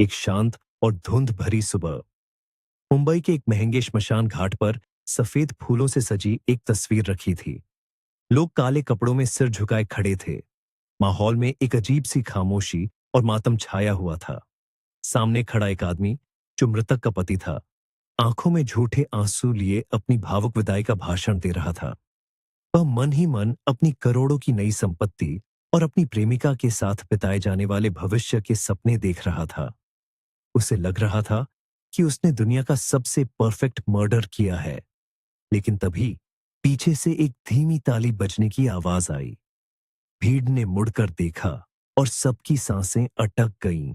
एक शांत और धुंध भरी सुबह मुंबई के एक महंगे श्मशान घाट पर सफेद फूलों से सजी एक तस्वीर रखी थी। लोग काले कपड़ों में सिर झुकाए खड़े थे। माहौल में एक अजीब सी खामोशी और मातम छाया हुआ था। सामने खड़ा एक आदमी जो मृतक का पति था, आंखों में झूठे आंसू लिए अपनी भावुक विदाई का भाषण दे रहा था। वह मन ही मन अपनी करोड़ों की नई संपत्ति और अपनी प्रेमिका के साथ बिताए जाने वाले भविष्य के सपने देख रहा था। उसे लग रहा था कि उसने दुनिया का सबसे परफेक्ट मर्डर किया है। लेकिन तभी पीछे से एक धीमी ताली बजने की आवाज आई। भीड़ ने मुड़कर देखा और सबकी सांसें अटक गईं,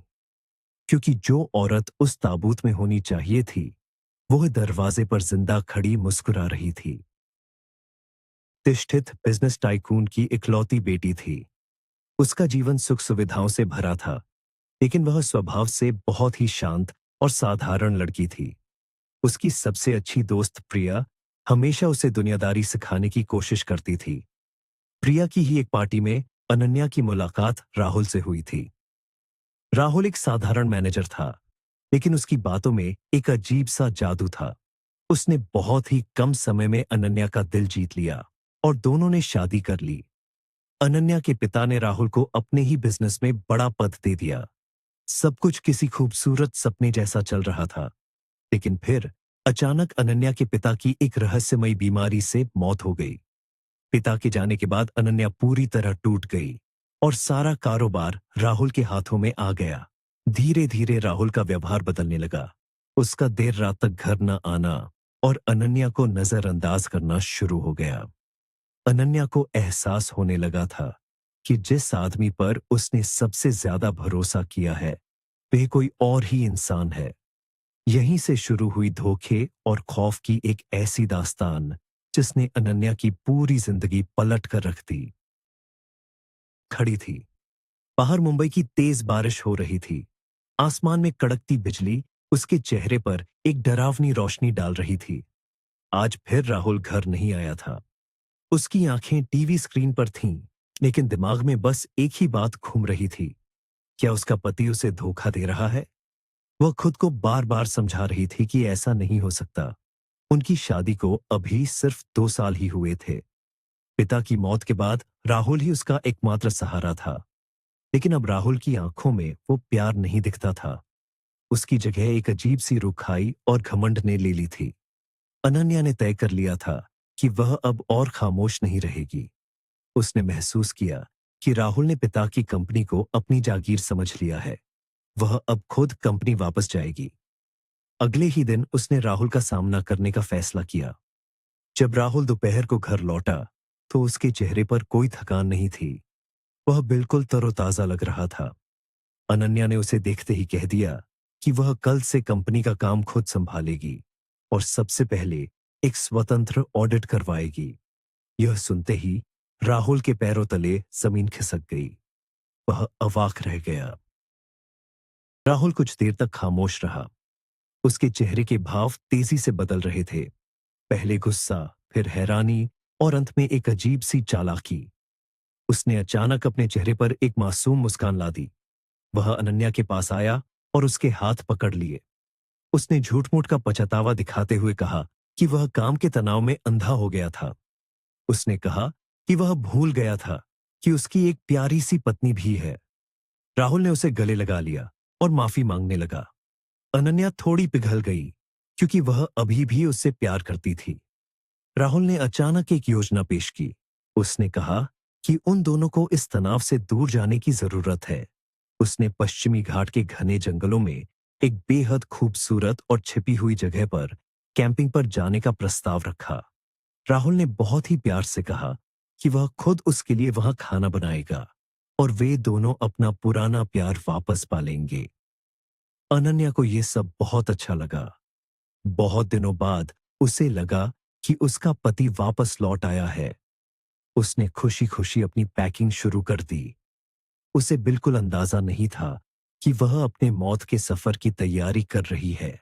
क्योंकि जो औरत उस ताबूत में होनी चाहिए थी, वह दरवाजे पर जिंदा खड़ी मुस्कुरा रही थी। प्रतिष्ठित बिजनेस टाइकून की इकलौती बेटी थी। उसका जीवन सुख सुविधाओं से भरा था, लेकिन वह स्वभाव से बहुत ही शांत और साधारण लड़की थी। उसकी सबसे अच्छी दोस्त प्रिया हमेशा उसे दुनियादारी सिखाने की कोशिश करती थी। प्रिया की ही एक पार्टी में अनन्या की मुलाकात राहुल से हुई थी। राहुल एक साधारण मैनेजर था, लेकिन उसकी बातों में एक अजीब सा जादू था। उसने बहुत ही कम समय में अनन्या का दिल जीत लिया और दोनों ने शादी कर ली। अनन्या के पिता ने राहुल को अपने ही बिजनेस में बड़ा पद दे दिया। सब कुछ किसी खूबसूरत सपने जैसा चल रहा था। लेकिन फिर अचानक अनन्या के पिता की एक रहस्यमयी बीमारी से मौत हो गई। पिता के जाने के बाद अनन्या पूरी तरह टूट गई और सारा कारोबार राहुल के हाथों में आ गया। धीरे धीरे राहुल का व्यवहार बदलने लगा। उसका देर रात तक घर न आना और अनन्या को नजरअंदाज करना शुरू हो गया। अनन्या को एहसास होने लगा था कि जिस आदमी पर उसने सबसे ज्यादा भरोसा किया है, वह कोई और ही इंसान है। यहीं से शुरू हुई धोखे और खौफ की एक ऐसी दास्तान जिसने अनन्या की पूरी जिंदगी पलट कर रख दी। खड़ी थी। बाहर मुंबई की तेज बारिश हो रही थी। आसमान में कड़कती बिजली उसके चेहरे पर एक डरावनी रोशनी डाल रही थी। आज फिर राहुल घर नहीं आया था। उसकी आंखें टीवी स्क्रीन पर थीं, लेकिन दिमाग में बस एक ही बात घूम रही थी। क्या उसका पति उसे धोखा दे रहा है? वह खुद को बार बार समझा रही थी कि ऐसा नहीं हो सकता। उनकी शादी को अभी सिर्फ 2 साल ही हुए थे। पिता की मौत के बाद राहुल ही उसका एकमात्र सहारा था। लेकिन अब राहुल की आंखों में वो प्यार नहीं दिखता था। उसकी जगह एक अजीब सी रुखाई और घमंड ने ले ली थी। अनन्या ने तय कर लिया था कि वह अब और खामोश नहीं रहेगी। उसने महसूस किया कि राहुल ने पिता की कंपनी को अपनी जागीर समझ लिया है। वह अब खुद कंपनी वापस जाएगी। अगले ही दिन उसने राहुल का सामना करने का फैसला किया। जब राहुल दोपहर को घर लौटा, तो उसके चेहरे पर कोई थकान नहीं थी। वह बिल्कुल तरोताजा लग रहा था। अनन्या ने उसे देखते ही कह दिया कि वह कल से कंपनी का काम खुद संभालेगी और सबसे पहले एक स्वतंत्र ऑडिट करवाएगी। यह सुनते ही राहुल के पैरों तले जमीन खिसक गई। वह अवाक रह गया। राहुल कुछ देर तक खामोश रहा। उसके चेहरे के भाव तेजी से बदल रहे थे। पहले गुस्सा, फिर हैरानी और अंत में एक अजीब सी चालाकी। उसने अचानक अपने चेहरे पर एक मासूम मुस्कान ला दी। वह अनन्या के पास आया और उसके हाथ पकड़ लिए। उसने झूठ मूठ का पछतावा दिखाते हुए कहा कि वह काम के तनाव में अंधा हो गया था। उसने कहा कि वह भूल गया था कि उसकी एक प्यारी सी पत्नी भी है। राहुल ने उसे गले लगा लिया और माफी मांगने लगा। अनन्या थोड़ी पिघल गई, क्योंकि वह अभी भी उससे प्यार करती थी। राहुल ने अचानक एक योजना पेश की। उसने कहा कि उन दोनों को इस तनाव से दूर जाने की जरूरत है। उसने पश्चिमी घाट के घने जंगलों में एक बेहद खूबसूरत और छिपी हुई जगह पर कैंपिंग पर जाने का प्रस्ताव रखा। राहुल ने बहुत ही प्यार से कहा कि वह खुद उसके लिए वहां खाना बनाएगा और वे दोनों अपना पुराना प्यार वापस पालेंगे। अनन्या को यह सब बहुत अच्छा लगा। बहुत दिनों बाद उसे लगा कि उसका पति वापस लौट आया है। उसने खुशी खुशी अपनी पैकिंग शुरू कर दी। उसे बिल्कुल अंदाजा नहीं था कि वह अपने मौत के सफर की तैयारी कर रही है।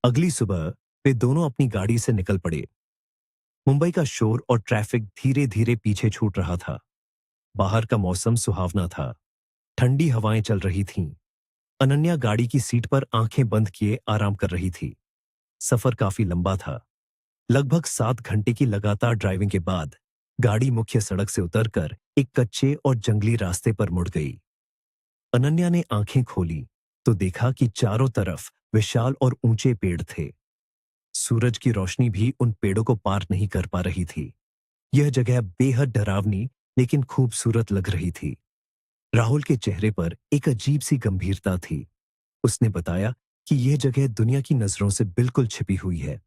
अगली सुबह वे दोनों अपनी गाड़ी से निकल पड़े। मुंबई का शोर और ट्रैफिक धीरे धीरे पीछे छूट रहा था। बाहर का मौसम सुहावना था। ठंडी हवाएं चल रही थीं। अनन्या गाड़ी की सीट पर आंखें बंद किए आराम कर रही थी। सफर काफी लंबा था। लगभग 7 घंटे की लगातार ड्राइविंग के बाद गाड़ी मुख्य सड़क से उतरकर एक कच्चे और जंगली रास्ते पर मुड़ गई। अनन्या ने आंखें खोली तो देखा कि चारों तरफ विशाल और ऊंचे पेड़ थे। सूरज की रोशनी भी उन पेड़ों को पार नहीं कर पा रही थी। यह जगह बेहद डरावनी लेकिन खूबसूरत लग रही थी। राहुल के चेहरे पर एक अजीब सी गंभीरता थी। उसने बताया कि यह जगह दुनिया की नजरों से बिल्कुल छिपी हुई है।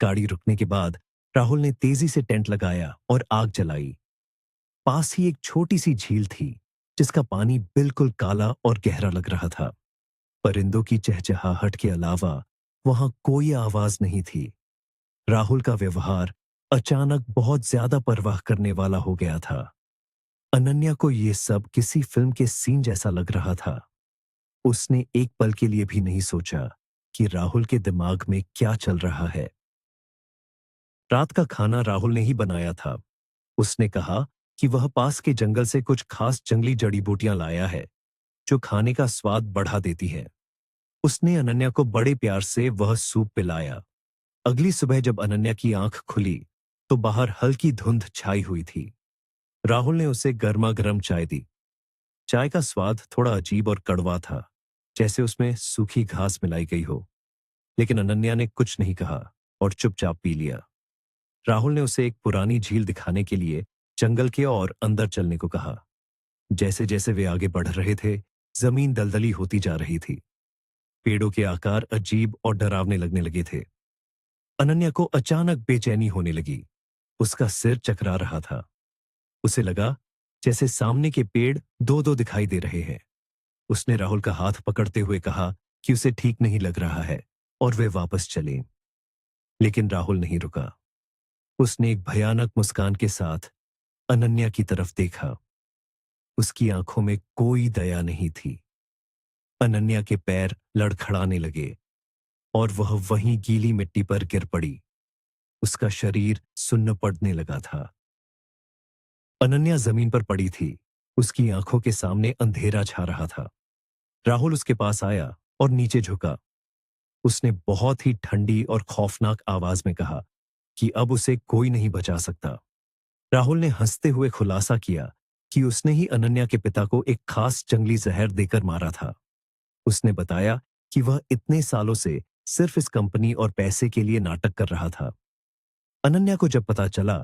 गाड़ी रुकने के बाद राहुल ने तेजी से टेंट लगाया और आग जलाई। पास ही एक छोटी सी झील थी जिसका पानी बिल्कुल काला और गहरा लग रहा था। परिंदों की चहचहाहट के अलावा वहां कोई आवाज नहीं थी। राहुल का व्यवहार अचानक बहुत ज्यादा परवाह करने वाला हो गया था। अनन्या को यह सब किसी फिल्म के सीन जैसा लग रहा था। उसने एक पल के लिए भी नहीं सोचा कि राहुल के दिमाग में क्या चल रहा है। रात का खाना राहुल ने ही बनाया था। उसने कहा कि वह पास के जंगल से कुछ खास जंगली जड़ी बूटियां लाया है जो खाने का स्वाद बढ़ा देती है। उसने अनन्या को बड़े प्यार से वह सूप पिलाया। अगली सुबह जब अनन्या की आंख खुली तो बाहर हल्की धुंध छाई हुई थी। राहुल ने उसे गर्मा गर्म चाय दी। चाय का स्वाद थोड़ा अजीब और कड़वा था, जैसे उसमें सूखी घास मिलाई गई हो। लेकिन अनन्या ने कुछ नहीं कहा और चुपचाप पी लिया। राहुल ने उसे एक पुरानी झील दिखाने के लिए जंगल के और अंदर चलने को कहा। जैसे जैसे वे आगे बढ़ रहे थे, जमीन दलदली होती जा रही थी। पेड़ों के आकार अजीब और डरावने लगने लगे थे। अनन्या को अचानक बेचैनी होने लगी। उसका सिर चकरा रहा था। उसे लगा जैसे सामने के पेड़ दो दो दिखाई दे रहे हैं। उसने राहुल का हाथ पकड़ते हुए कहा कि उसे ठीक नहीं लग रहा है और वे वापस चले। लेकिन राहुल नहीं रुका। उसने एक भयानक मुस्कान के साथ अनन्या की तरफ देखा। उसकी आंखों में कोई दया नहीं थी। अनन्या के पैर लड़खड़ाने लगे और वह वहीं गीली मिट्टी पर गिर पड़ी। उसका शरीर सुन्न पड़ने लगा था। अनन्या जमीन पर पड़ी थी। उसकी आंखों के सामने अंधेरा छा रहा था। राहुल उसके पास आया और नीचे झुका। उसने बहुत ही ठंडी और खौफनाक आवाज में कहा कि अब उसे कोई नहीं बचा सकता। राहुल ने हंसते हुए खुलासा किया कि उसने ही अनन्या के पिता को एक खास जंगली जहर देकर मारा था। उसने बताया कि वह इतने सालों से सिर्फ इस कंपनी और पैसे के लिए नाटक कर रहा था। अनन्या को जब पता चला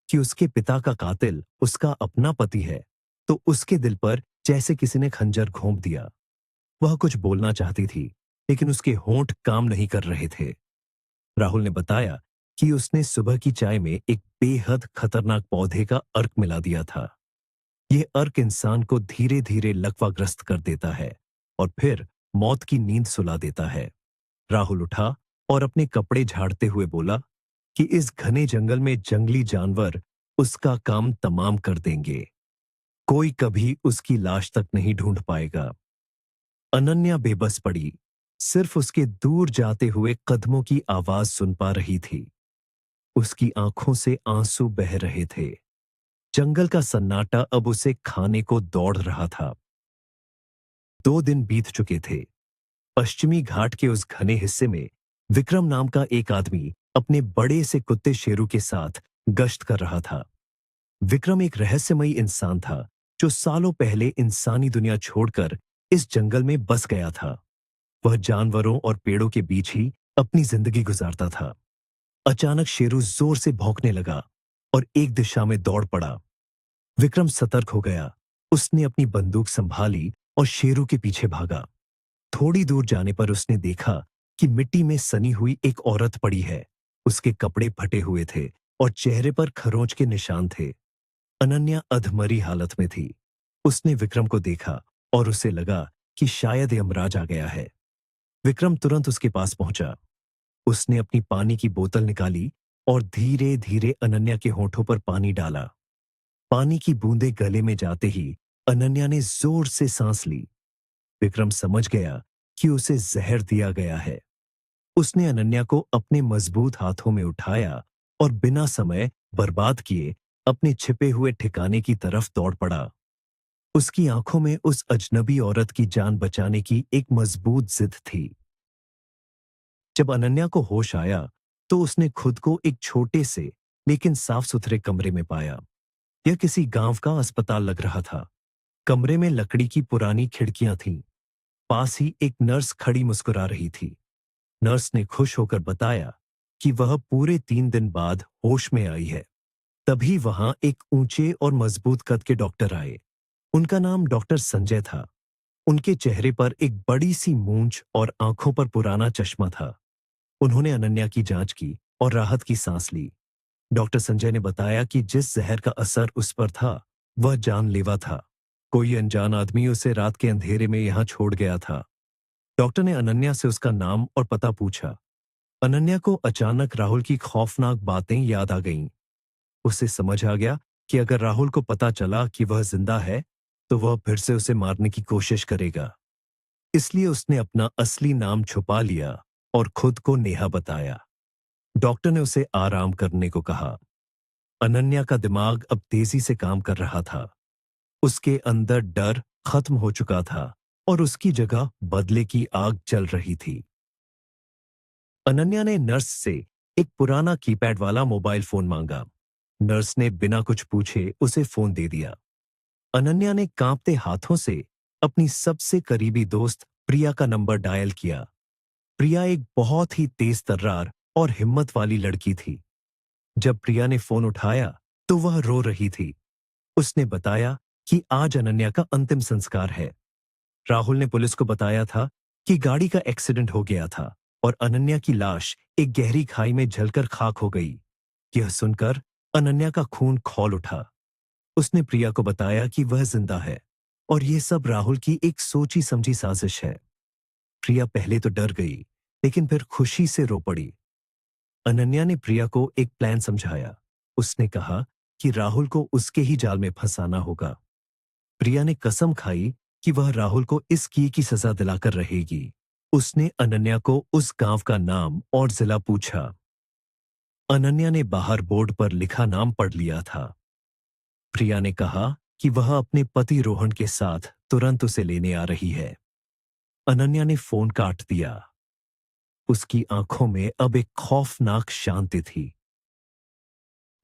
कि उसके पिता का कातिल उसका अपना पति है, तो उसके दिल पर जैसे किसी ने खंजर घोंप दिया। वह कुछ बोलना चाहती थी, लेकिन उसके होंठ काम नहीं कर रहे थे। राहुल ने बताया कि उसने सुबह की चाय में एक बेहद खतरनाक पौधे का अर्क मिला दिया था। यह अर्क इंसान को धीरे धीरे लकवाग्रस्त कर देता है और फिर मौत की नींद सुला देता है। राहुल उठा और अपने कपड़े झाड़ते हुए बोला कि इस घने जंगल में जंगली जानवर उसका काम तमाम कर देंगे। कोई कभी उसकी लाश तक नहीं ढूंढ पाएगा। अनन्या बेबस पड़ी, सिर्फ उसके दूर जाते हुए कदमों की आवाज सुन पा रही थी। उसकी आंखों से आंसू बह रहे थे। जंगल का सन्नाटा अब उसे खाने को दौड़ रहा था। 2 दिन बीत चुके थे। पश्चिमी घाट के उस घने हिस्से में विक्रम नाम का एक आदमी अपने बड़े से कुत्ते शेरू के साथ गश्त कर रहा था। विक्रम एक रहस्यमयी इंसान था जो सालों पहले इंसानी दुनिया छोड़कर इस जंगल में बस गया था। वह जानवरों और पेड़ों के बीच ही अपनी जिंदगी गुजारता था। अचानक शेरू जोर से भौंकने लगा और एक दिशा में दौड़ पड़ा। विक्रम सतर्क हो गया। उसने अपनी बंदूक संभाली और शेरू के पीछे भागा। थोड़ी दूर जाने पर उसने देखा कि मिट्टी में सनी हुई एक औरत पड़ी है। उसके कपड़े फटे हुए थे और चेहरे पर खरोंच के निशान थे। अनन्या अधमरी हालत में थी। उसने विक्रम को देखा और उसे लगा कि शायद यमराज आ गया है। विक्रम तुरंत उसके पास पहुंचा। उसने अपनी पानी की बोतल निकाली और धीरे धीरे अनन्या के होठों पर पानी डाला। पानी की बूंदें गले में जाते ही अनन्या ने जोर से सांस ली। विक्रम समझ गया कि उसे जहर दिया गया है। उसने अनन्या को अपने मजबूत हाथों में उठाया और बिना समय बर्बाद किए अपने छिपे हुए ठिकाने की तरफ दौड़ पड़ा। उसकी आंखों में उस अजनबी औरत की जान बचाने की एक मजबूत जिद थी। जब अनन्या को होश आया, तो उसने खुद को एक छोटे से लेकिन साफ सुथरे कमरे में पाया। यह किसी गांव का अस्पताल लग रहा था। कमरे में लकड़ी की पुरानी खिड़कियां थीं। पास ही एक नर्स खड़ी मुस्कुरा रही थी। नर्स ने खुश होकर बताया कि वह पूरे 3 दिन बाद होश में आई है। तभी वहां एक ऊंचे और मजबूत कद के डॉक्टर आए। उनका नाम डॉक्टर संजय था। उनके चेहरे पर एक बड़ी सी मूंछ और आंखों पर पुराना चश्मा था। उन्होंने अनन्या की जांच की और राहत की सांस ली। डॉक्टर संजय ने बताया कि जिस जहर का असर उस पर था, वह जानलेवा था। कोई अनजान आदमी उसे रात के अंधेरे में यहां छोड़ गया था। डॉक्टर ने अनन्या से उसका नाम और पता पूछा। अनन्या को अचानक राहुल की खौफनाक बातें याद आ गईं। उसे समझ आ गया कि अगर राहुल को पता चला कि वह जिंदा है, तो वह फिर से उसे मारने की कोशिश करेगा। इसलिए उसने अपना असली नाम छुपा लिया और खुद को नेहा बताया। डॉक्टर ने उसे आराम करने को कहा। अनन्या का दिमाग अब तेजी से काम कर रहा था। उसके अंदर डर खत्म हो चुका था और उसकी जगह बदले की आग जल रही थी। अनन्या ने नर्स से एक पुराना कीपैड वाला मोबाइल फोन मांगा। नर्स ने बिना कुछ पूछे उसे फोन दे दिया। अनन्या ने कांपते हाथों से अपनी सबसे करीबी दोस्त प्रिया का नंबर डायल किया। प्रिया एक बहुत ही तेज तर्रार और हिम्मत वाली लड़की थी। जब प्रिया ने फोन उठाया, तो वह रो रही थी। उसने बताया कि आज अनन्या का अंतिम संस्कार है। राहुल ने पुलिस को बताया था कि गाड़ी का एक्सीडेंट हो गया था और अनन्या की लाश एक गहरी खाई में जलकर खाक हो गई। यह सुनकर अनन्या का खून खौल उठा। उसने प्रिया को बताया कि वह जिंदा है और यह सब राहुल की एक सोची समझी साजिश है। प्रिया पहले तो डर गई, लेकिन फिर खुशी से रो पड़ी। अनन्या ने प्रिया को एक प्लान समझाया। उसने कहा कि राहुल को उसके ही जाल में फंसाना होगा। प्रिया ने कसम खाई कि वह राहुल को इस किए की सजा दिलाकर रहेगी। उसने अनन्या को उस गांव का नाम और जिला पूछा। अनन्या ने बाहर बोर्ड पर लिखा नाम पढ़ लिया था। प्रिया ने कहा कि वह अपने पति रोहन के साथ तुरंत उसे लेने आ रही है। अनन्या ने फोन काट दिया। उसकी आंखों में अब एक खौफनाक शांति थी।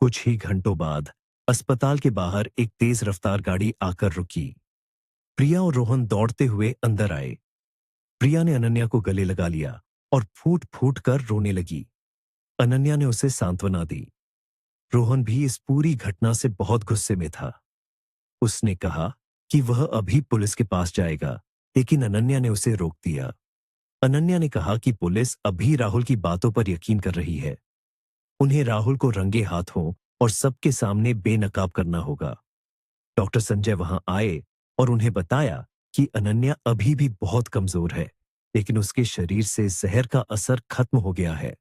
कुछ ही घंटों बाद अस्पताल के बाहर एक तेज रफ्तार गाड़ी आकर रुकी। प्रिया और रोहन दौड़ते हुए अंदर आए। प्रिया ने अनन्या को गले लगा लिया और फूट फूट कर रोने लगी। अनन्या ने उसे सांत्वना दी। रोहन भी इस पूरी घटना से बहुत गुस्से में था। उसने कहा कि वह अभी पुलिस के पास जाएगा, लेकिन अनन्या ने उसे रोक दिया। अनन्या ने कहा कि पुलिस अभी राहुल की बातों पर यकीन कर रही है। उन्हें राहुल को रंगे हाथों और सबके सामने बेनकाब करना होगा। डॉक्टर संजय वहां आए और उन्हें बताया कि अनन्या अभी भी बहुत कमजोर है, लेकिन उसके शरीर से जहर का असर खत्म हो गया है।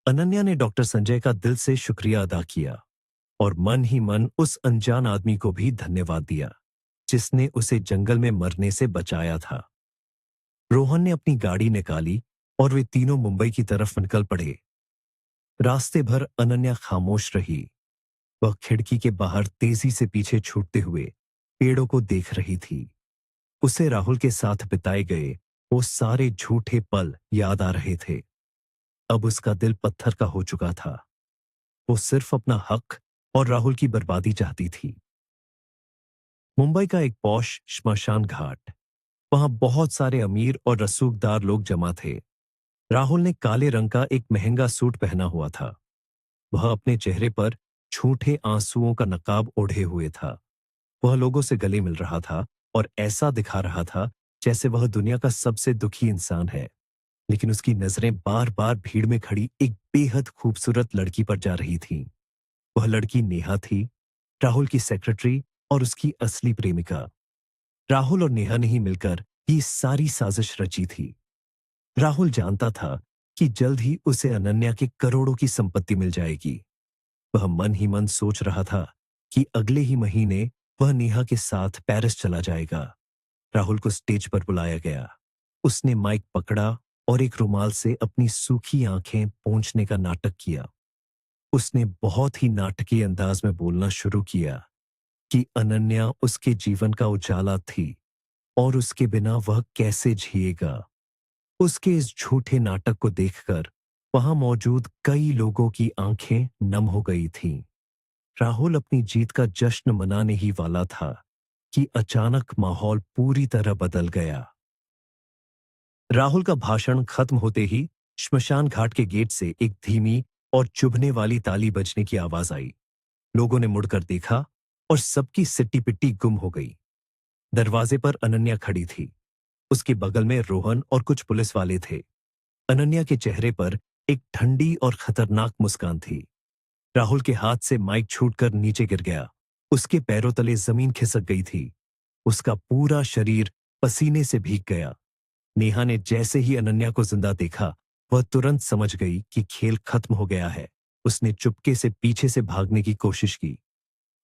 अनन्या ने डॉक्टर संजय का दिल से शुक्रिया अदा किया और मन ही मन उस अनजान आदमी को भी धन्यवाद दिया, जिसने उसे जंगल में मरने से बचाया था। रोहन ने अपनी गाड़ी निकाली और वे तीनों मुंबई की तरफ निकल पड़े। रास्ते भर अनन्या खामोश रही। वह खिड़की के बाहर तेजी से पीछे छूटते हुए पेड़ों को देख रही थी। उसे राहुल के साथ बिताए गए वो सारे झूठे पल याद आ रहे थे। अब उसका दिल पत्थर का हो चुका था। वो सिर्फ अपना हक और राहुल की बर्बादी चाहती थी। मुंबई का एक पॉश श्मशान घाट। वहां बहुत सारे अमीर और रसूखदार लोग जमा थे। राहुल ने काले रंग का एक महंगा सूट पहना हुआ था। वह अपने चेहरे पर झूठे आंसुओं का नकाब ओढ़े हुए था। वह लोगों से गले मिल रहा था और ऐसा दिखा रहा था जैसे वह दुनिया का सबसे दुखी इंसान है। लेकिन उसकी नजरें बार बार भीड़ में खड़ी एक बेहद खूबसूरत लड़की पर जा रही थीं। वह लड़की नेहा थी, राहुल की सेक्रेटरी और उसकी असली प्रेमिका। राहुल और नेहा ने ही मिलकर ये सारी साजिश रची थी। राहुल जानता था कि जल्द ही उसे अनन्या के करोड़ों की संपत्ति मिल जाएगी। वह मन ही मन सोच रहा था कि अगले ही महीने वह नेहा के साथ पेरिस चला जाएगा। राहुल को स्टेज पर बुलाया गया। उसने माइक पकड़ा और एक रुमाल से अपनी सूखी आंखें पोंछने का नाटक किया। उसने बहुत ही नाटकीय अंदाज में बोलना शुरू किया। कि अनन्या उसके जीवन का उजाला थी और उसके बिना वह कैसे जिएगा। उसके इस झूठे नाटक को देखकर वहां मौजूद कई लोगों की आंखें नम हो गई थीं। राहुल अपनी जीत का जश्न मनाने ही वाला था कि अचानक माहौल पूरी तरह बदल गया। राहुल का भाषण खत्म होते ही श्मशान घाट के गेट से एक धीमी और चुभने वाली ताली बजने की आवाज आई। लोगों ने मुड़कर देखा और सबकी सिट्टी पिट्टी गुम हो गई। दरवाजे पर अनन्या खड़ी थी। उसके बगल में रोहन और कुछ पुलिस वाले थे। अनन्या के चेहरे पर एक ठंडी और खतरनाक मुस्कान थी। राहुल के हाथ से माइक छूटकर नीचे गिर गया। उसके पैरों तले जमीन खिसक गई थी। उसका पूरा शरीर पसीने से भीग गया। नेहा ने जैसे ही अनन्या को जिंदा देखा, वह तुरंत समझ गई कि खेल खत्म हो गया है। उसने चुपके से पीछे से भागने की कोशिश की,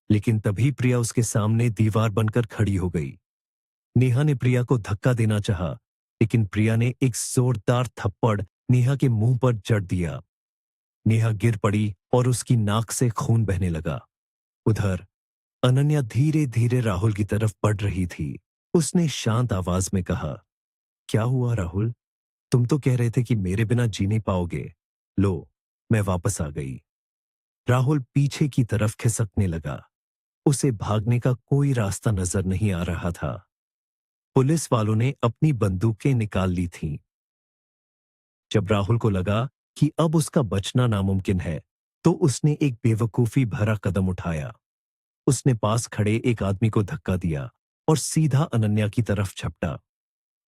लेकिन तभी प्रिया उसके सामने दीवार बनकर खड़ी हो गई। नेहा ने प्रिया को धक्का देना चाहा, लेकिन प्रिया ने एक जोरदार थप्पड़ नेहा के मुंह पर जड़ दिया। नेहा गिर पड़ी और उसकी नाक से खून बहने लगा। उधर अनन्या धीरे धीरे राहुल की तरफ बढ़ रही थी। उसने शांत आवाज में कहा, क्या हुआ राहुल? तुम तो कह रहे थे कि मेरे बिना जी नहीं पाओगे। लो, मैं वापस आ गई। राहुल पीछे की तरफ खिसकने लगा। उसे भागने का कोई रास्ता नजर नहीं आ रहा था। पुलिस वालों ने अपनी बंदूकें निकाल ली थीं। जब राहुल को लगा कि अब उसका बचना नामुमकिन है, तो उसने एक बेवकूफी भरा कदम उठाया। उसने पास खड़े एक आदमी को धक्का दिया और सीधा अनन्या की तरफ झपटा।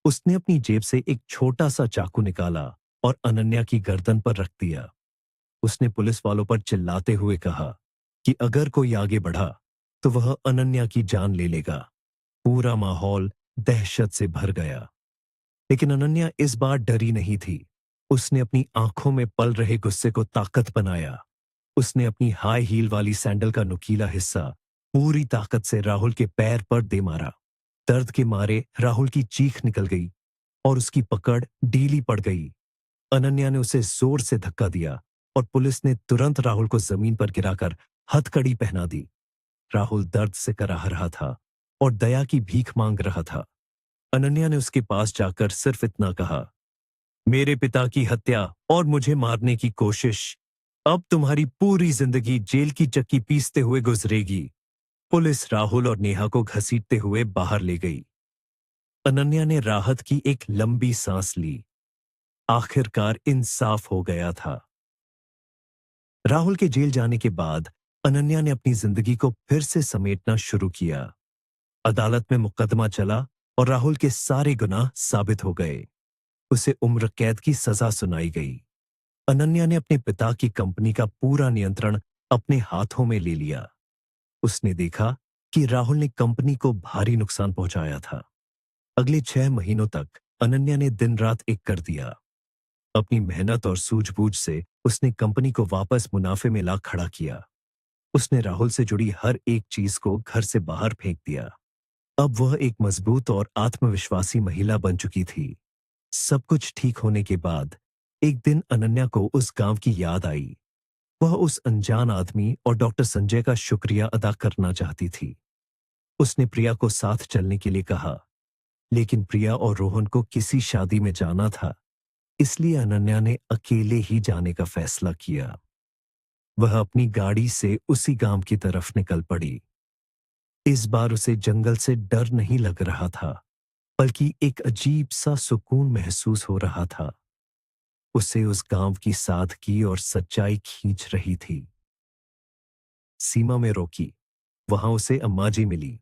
उसने अपनी जेब से एक छोटा सा चाकू निकाला और अनन्या की गर्दन पर रख दिया। उसने पुलिस वालों पर चिल्लाते हुए कहा कि अगर कोई आगे बढ़ा तो वह अनन्या की जान ले लेगा। पूरा माहौल दहशत से भर गया। लेकिन अनन्या इस बार डरी नहीं थी। उसने अपनी आंखों में पल रहे गुस्से को ताकत बनाया। उसने अपनी हाई हील वाली सैंडल का नुकीला हिस्सा पूरी ताकत से राहुल के पैर पर दे मारा। दर्द के मारे राहुल की चीख निकल गई और उसकी पकड़ ढीली पड़ गई। अनन्या ने उसे जोर से धक्का दिया और पुलिस ने तुरंत राहुल को जमीन पर गिराकर हथकड़ी पहना दी। राहुल दर्द से कराह रहा था और दया की भीख मांग रहा था। अनन्या ने उसके पास जाकर सिर्फ इतना कहा, मेरे पिता की हत्या और मुझे मारने की कोशिश, अब तुम्हारी पूरी जिंदगी जेल की चक्की पीसते हुए गुजरेगी। पुलिस राहुल और नेहा को घसीटते हुए बाहर ले गई। अनन्या ने राहत की एक लंबी सांस ली। आखिरकार इंसाफ हो गया था। राहुल के जेल जाने के बाद अनन्या ने अपनी जिंदगी को फिर से समेटना शुरू किया। अदालत में मुकदमा चला और राहुल के सारे गुनाह साबित हो गए। उसे उम्र कैद की सजा सुनाई गई। अनन्या ने अपने पिता की कंपनी का पूरा नियंत्रण अपने हाथों में ले लिया। उसने देखा कि राहुल ने कंपनी को भारी नुकसान पहुंचाया था। अगले 6 महीनों तक अनन्या ने दिन रात एक कर दिया। अपनी मेहनत और सूझबूझ से उसने कंपनी को वापस मुनाफे में ला खड़ा किया। उसने राहुल से जुड़ी हर एक चीज को घर से बाहर फेंक दिया। अब वह एक मजबूत और आत्मविश्वासी महिला बन चुकी थी। सब कुछ ठीक होने के बाद एक दिन अनन्या को उस गांव की याद आई। वह उस अनजान आदमी और डॉक्टर संजय का शुक्रिया अदा करना चाहती थी। उसने प्रिया को साथ चलने के लिए कहा, लेकिन प्रिया और रोहन को किसी शादी में जाना था, इसलिए अनन्या ने अकेले ही जाने का फैसला किया। वह अपनी गाड़ी से उसी गांव की तरफ निकल पड़ी। इस बार उसे जंगल से डर नहीं लग रहा था, बल्कि एक अजीब सा सुकून महसूस हो रहा था। उसे उस गांव की सादगी और सच्चाई खींच रही थी। सीमा में रोकी। वहां उसे अम्मा जी मिली।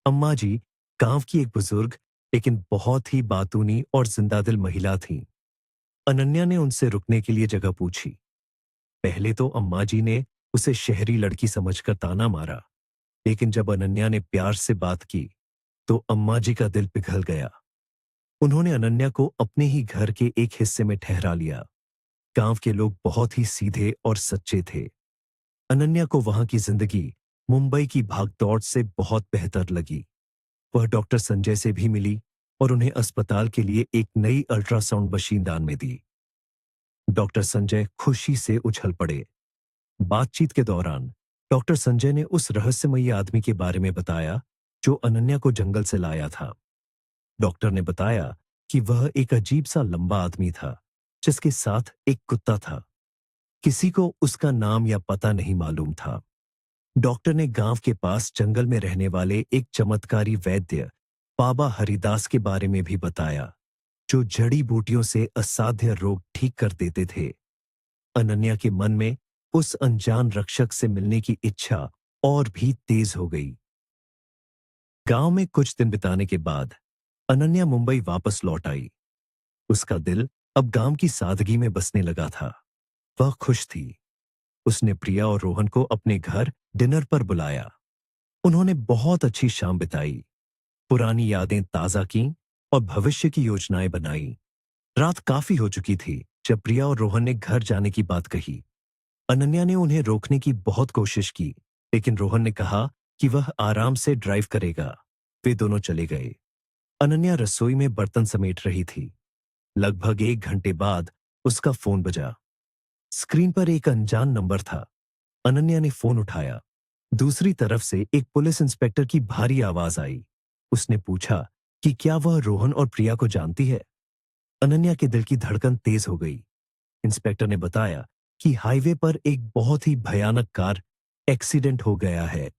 अम्मा जी गांव की एक बुजुर्ग लेकिन बहुत ही बातूनी और जिंदादिल महिला थीं। अनन्या ने उनसे रुकने के लिए जगह पूछी। पहले तो अम्मा जी ने उसे शहरी लड़की समझकर ताना मारा, लेकिन जब अनन्या ने प्यार से बात की तो अम्मा जी का दिल पिघल गया। उन्होंने अनन्या को अपने ही घर के एक हिस्से में ठहरा लिया। गांव के लोग बहुत ही सीधे और सच्चे थे। अनन्या को वहां की जिंदगी मुंबई की भागदौड़ से बहुत बेहतर लगी। वह डॉक्टर संजय से भी मिली और उन्हें अस्पताल के लिए एक नई अल्ट्रासाउंड मशीन दान में दी। डॉक्टर संजय खुशी से उछल पड़े। बातचीत के दौरान डॉक्टर संजय ने उस रहस्यमयी आदमी के बारे में बताया जो अनन्या को जंगल से लाया था। डॉक्टर ने बताया कि वह एक अजीब सा लंबा आदमी था जिसके साथ एक कुत्ता था। किसी को उसका नाम या पता नहीं मालूम था। डॉक्टर ने गांव के पास जंगल में रहने वाले एक चमत्कारी वैद्य बाबा हरिदास के बारे में भी बताया जो जड़ी बूटियों से असाध्य रोग ठीक कर देते थे। अनन्या के मन में उस अनजान रक्षक से मिलने की इच्छा और भी तेज हो गई। गांव में कुछ दिन बिताने के बाद अनन्या मुंबई वापस लौट आई। उसका दिल अब गांव की सादगी में बसने लगा था। वह खुश थी। उसने प्रिया और रोहन को अपने घर डिनर पर बुलाया। उन्होंने बहुत अच्छी शाम बिताई, पुरानी यादें ताजा की और भविष्य की योजनाएं बनाई। रात काफी हो चुकी थी जब प्रिया और रोहन ने घर जाने की बात कही। अनन्या ने उन्हें रोकने की बहुत कोशिश की, लेकिन रोहन ने कहा कि वह आराम से ड्राइव करेगा। वे दोनों चले गए। अनन्या रसोई में बर्तन समेट रही थी। लगभग 1 घंटे बाद उसका फोन बजा। स्क्रीन पर एक अनजान नंबर था। अनन्या ने फोन उठाया। दूसरी तरफ से एक पुलिस इंस्पेक्टर की भारी आवाज आई। उसने पूछा कि क्या वह रोहन और प्रिया को जानती है। अनन्या के दिल की धड़कन तेज हो गई। इंस्पेक्टर ने बताया कि हाईवे पर एक बहुत ही भयानक कार एक्सीडेंट हो गया है।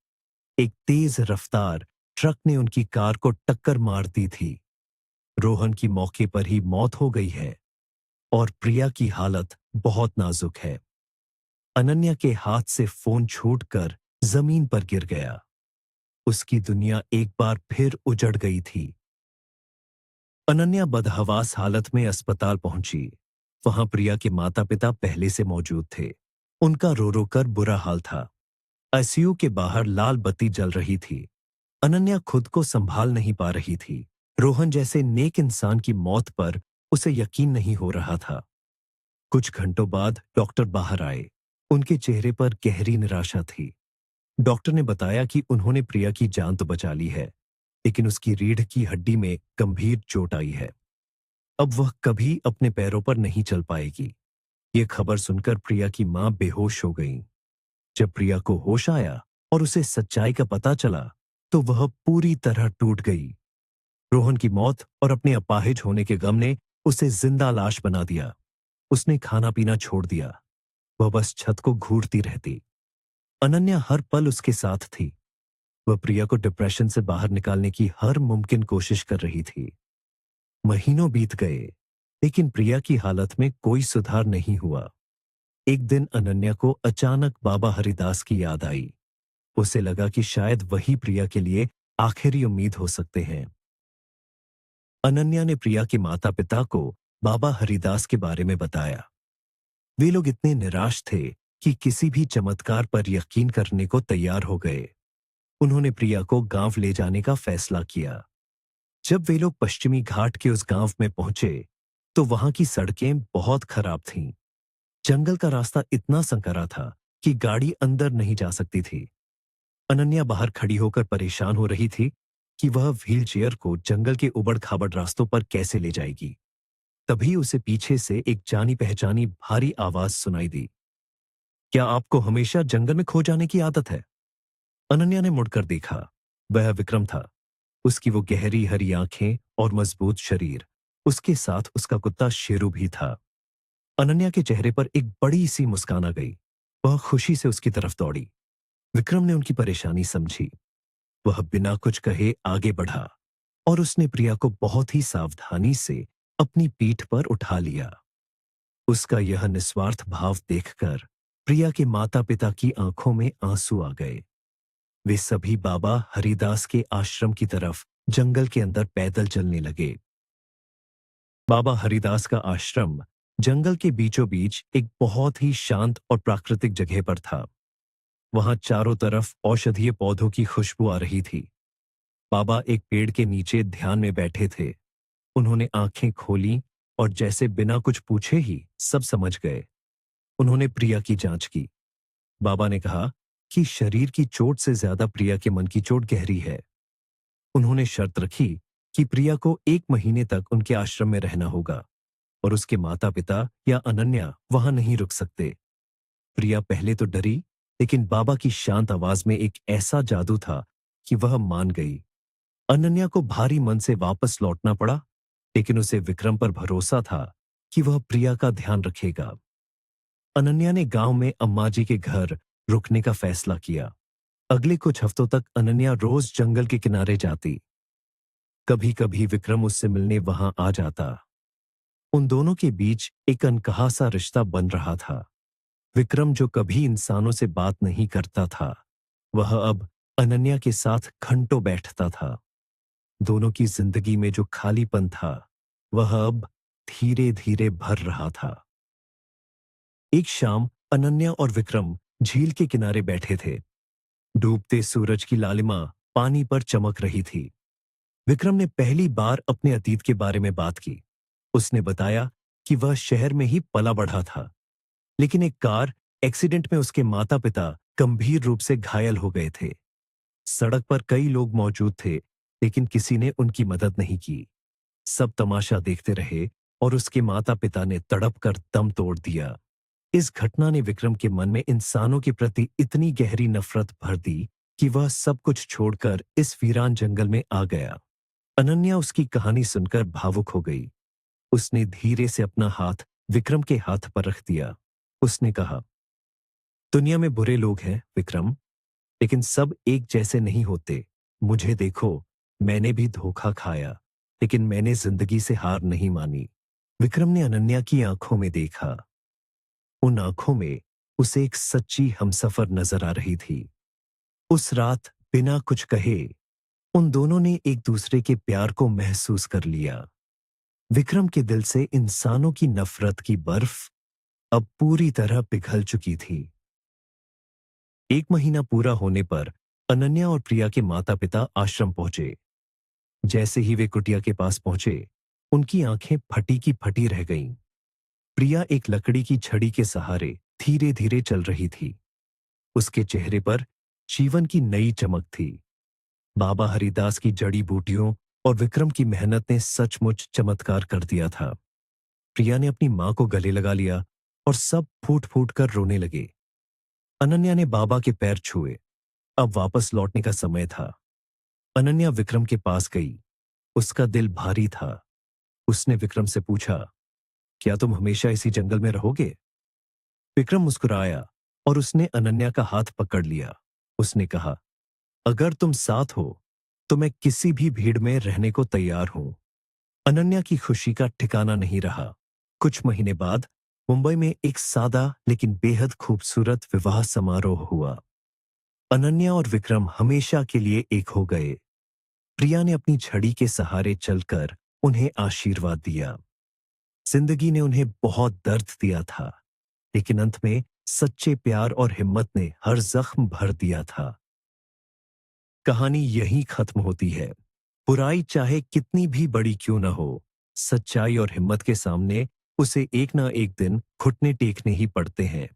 एक तेज रफ्तार ट्रक ने उनकी कार को टक्कर मार दी थी। रोहन की मौके पर ही मौत हो गई है और प्रिया की हालत बहुत नाजुक है। अनन्या के हाथ से फोन छूटकर जमीन पर गिर गया। उसकी दुनिया एक बार फिर उजड़ गई थी। अनन्या बदहवास हालत में अस्पताल पहुंची। वहां प्रिया के माता पिता पहले से मौजूद थे। उनका रो रो कर बुरा हाल था। आईसीयू के बाहर लाल बत्ती जल रही थी। अनन्या खुद को संभाल नहीं पा रही थी। रोहन जैसे नेक इंसान की मौत पर उसे यकीन नहीं हो रहा था। कुछ घंटों बाद डॉक्टर बाहर आए। उनके चेहरे पर गहरी निराशा थी। डॉक्टर ने बताया कि उन्होंने प्रिया की जान तो बचा ली है, लेकिन उसकी रीढ़ की हड्डी में गंभीर चोट आई है। अब वह कभी अपने पैरों पर नहीं चल पाएगी। ये खबर सुनकर प्रिया की मां बेहोश हो गई। जब प्रिया को होश आया और उसे सच्चाई का पता चला, तो वह पूरी तरह टूट गई। रोहन की मौत और अपने अपाहिज होने के गम ने उसे जिंदा लाश बना दिया। उसने खाना पीना छोड़ दिया। वह बस छत को घूरती रहती। अनन्या हर पल उसके साथ थी। वह प्रिया को डिप्रेशन से बाहर निकालने की हर मुमकिन कोशिश कर रही थी। महीनों बीत गए, लेकिन प्रिया की हालत में कोई सुधार नहीं हुआ। एक दिन अनन्या को अचानक बाबा हरिदास की याद आई। उसे लगा कि शायद वही प्रिया के लिए आखिरी उम्मीद हो सकते हैं। अनन्या ने प्रिया के माता पिता को बाबा हरिदास के बारे में बताया। वे लोग इतने निराश थे कि किसी भी चमत्कार पर यकीन करने को तैयार हो गए। उन्होंने प्रिया को गांव ले जाने का फैसला किया। जब वे लोग पश्चिमी घाट के उस गांव में पहुंचे, तो वहां की सड़कें बहुत खराब थीं। जंगल का रास्ता इतना संकरा था कि गाड़ी अंदर नहीं जा सकती थी। अनन्या बाहर खड़ी होकर परेशान हो रही थी कि वह व्हीलचेयर को जंगल के उबड़-खाबड़ रास्तों पर कैसे ले जाएगी। तभी उसे पीछे से एक जानी पहचानी भारी आवाज सुनाई दी। क्या आपको हमेशा जंगल में खो जाने की आदत है? अनन्या ने मुड़कर देखा। वह विक्रम था। उसकी वो गहरी हरी आंखें और मजबूत शरीर। उसके साथ उसका कुत्ता शेरू भी था। अनन्या के चेहरे पर एक बड़ी सी मुस्कान आ गई। वह खुशी से उसकी तरफ दौड़ी। विक्रम ने उनकी परेशानी समझी। वह बिना कुछ कहे आगे बढ़ा और उसने प्रिया को बहुत ही सावधानी से अपनी पीठ पर उठा लिया। उसका यह निस्वार्थ भाव देखकर प्रिया के माता पिता की आंखों में आंसू आ गए। वे सभी बाबा हरिदास के आश्रम की तरफ जंगल के अंदर पैदल चलने लगे। बाबा हरिदास का आश्रम जंगल के बीचों बीच एक बहुत ही शांत और प्राकृतिक जगह पर था। वहां चारों तरफ औषधीय पौधों की खुशबू आ रही थी। बाबा एक पेड़ के नीचे ध्यान में बैठे थे। उन्होंने आंखें खोली और जैसे बिना कुछ पूछे ही सब समझ गए। उन्होंने प्रिया की जांच की। बाबा ने कहा कि शरीर की चोट से ज्यादा प्रिया के मन की चोट गहरी है। उन्होंने शर्त रखी कि प्रिया को 1 महीने तक उनके आश्रम में रहना होगा और उसके माता पिता या अनन्या वहां नहीं रुक सकते। प्रिया पहले तो डरी, लेकिन बाबा की शांत आवाज में एक ऐसा जादू था कि वह मान गई। अनन्या को भारी मन से वापस लौटना पड़ा, लेकिन उसे विक्रम पर भरोसा था कि वह प्रिया का ध्यान रखेगा। अनन्या ने गांव में अम्मा जी के घर रुकने का फैसला किया। अगले कुछ हफ्तों तक अनन्या रोज जंगल के किनारे जाती। कभी कभी विक्रम उससे मिलने वहां आ जाता। उन दोनों के बीच एक अनकहा सा रिश्ता बन रहा था। विक्रम, जो कभी इंसानों से बात नहीं करता था, वह अब अनन्या के साथ घंटों बैठता था। दोनों की जिंदगी में जो खालीपन था, वह अब धीरे धीरे भर रहा था। एक शाम अनन्या और विक्रम झील के किनारे बैठे थे। डूबते सूरज की लालिमा पानी पर चमक रही थी। विक्रम ने पहली बार अपने अतीत के बारे में बात की। उसने बताया कि वह शहर में ही पला बढ़ा था, लेकिन एक कार एक्सीडेंट में उसके माता पिता गंभीर रूप से घायल हो गए थे। सड़क पर कई लोग मौजूद थे, लेकिन किसी ने उनकी मदद नहीं की। सब तमाशा देखते रहे और उसके माता पिता ने तड़प कर दम तोड़ दिया। इस घटना ने विक्रम के मन में इंसानों के प्रति इतनी गहरी नफरत भर दी कि वह सब कुछ छोड़कर इस वीरान जंगल में आ गया। अनन्या उसकी कहानी सुनकर भावुक हो गई। उसने धीरे से अपना हाथ विक्रम के हाथ पर रख दिया। उसने कहा, दुनिया में बुरे लोग हैं विक्रम, लेकिन सब एक जैसे नहीं होते। मुझे देखो, मैंने भी धोखा खाया, लेकिन मैंने जिंदगी से हार नहीं मानी। विक्रम ने अनन्या की आंखों में देखा। उन आंखों में उसे एक सच्ची हमसफर नजर आ रही थी। उस रात बिना कुछ कहे उन दोनों ने एक दूसरे के प्यार को महसूस कर लिया। विक्रम के दिल से इंसानों की नफरत की बर्फ अब पूरी तरह पिघल चुकी थी। एक महीना पूरा होने पर अनन्या और प्रिया के माता पिता आश्रम पहुंचे। जैसे ही वे कुटिया के पास पहुंचे, उनकी आंखें फटी की फटी रह गईं। प्रिया एक लकड़ी की छड़ी के सहारे धीरे धीरे चल रही थी। उसके चेहरे पर जीवन की नई चमक थी। बाबा हरिदास की जड़ी बूटियों और विक्रम की मेहनत ने सचमुच चमत्कार कर दिया था। प्रिया ने अपनी मां को गले लगा लिया और सब फूट फूट कर रोने लगे। अनन्या ने बाबा के पैर छुए। अब वापस लौटने का समय था। अनन्या विक्रम के पास गई। उसका दिल भारी था। उसने विक्रम से पूछा, क्या तुम हमेशा इसी जंगल में रहोगे? विक्रम मुस्कुराया और उसने अनन्या का हाथ पकड़ लिया। उसने कहा, अगर तुम साथ हो तो मैं किसी भी भीड़ में रहने को तैयार हूं। अनन्या की खुशी का ठिकाना नहीं रहा। कुछ महीने बाद मुंबई में एक सादा लेकिन बेहद खूबसूरत विवाह समारोह हुआ। अनन्या और विक्रम हमेशा के लिए एक हो गए। प्रिया ने अपनी छड़ी के सहारे चलकर उन्हें आशीर्वाद दिया। जिंदगी ने उन्हें बहुत दर्द दिया था, लेकिन अंत में सच्चे प्यार और हिम्मत ने हर जख्म भर दिया था। कहानी यहीं खत्म होती है। बुराई चाहे कितनी भी बड़ी क्यों न हो, सच्चाई और हिम्मत के सामने उसे एक ना एक दिन घुटने टेकने ही पड़ते हैं।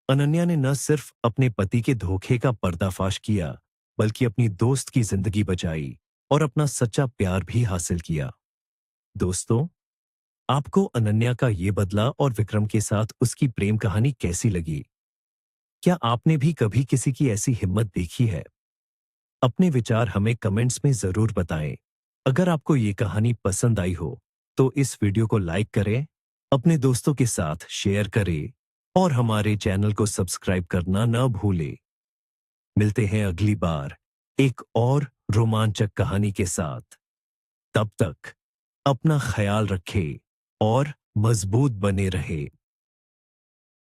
अनन्या ने न सिर्फ अपने पति के धोखे का पर्दाफाश किया, बल्कि अपनी दोस्त की जिंदगी बचाई और अपना सच्चा प्यार भी हासिल किया। दोस्तों, आपको अनन्या का ये बदला और विक्रम के साथ उसकी प्रेम कहानी कैसी लगी? क्या आपने भी कभी किसी की ऐसी हिम्मत देखी है? अपने विचार हमें कमेंट्स में जरूर बताएं। अगर आपको ये कहानी पसंद आई हो तो इस वीडियो को लाइक करें, अपने दोस्तों के साथ शेयर करें और हमारे चैनल को सब्सक्राइब करना न भूलें। मिलते हैं अगली बार एक और रोमांचक कहानी के साथ। तब तक अपना ख्याल रखें और मजबूत बने रहें।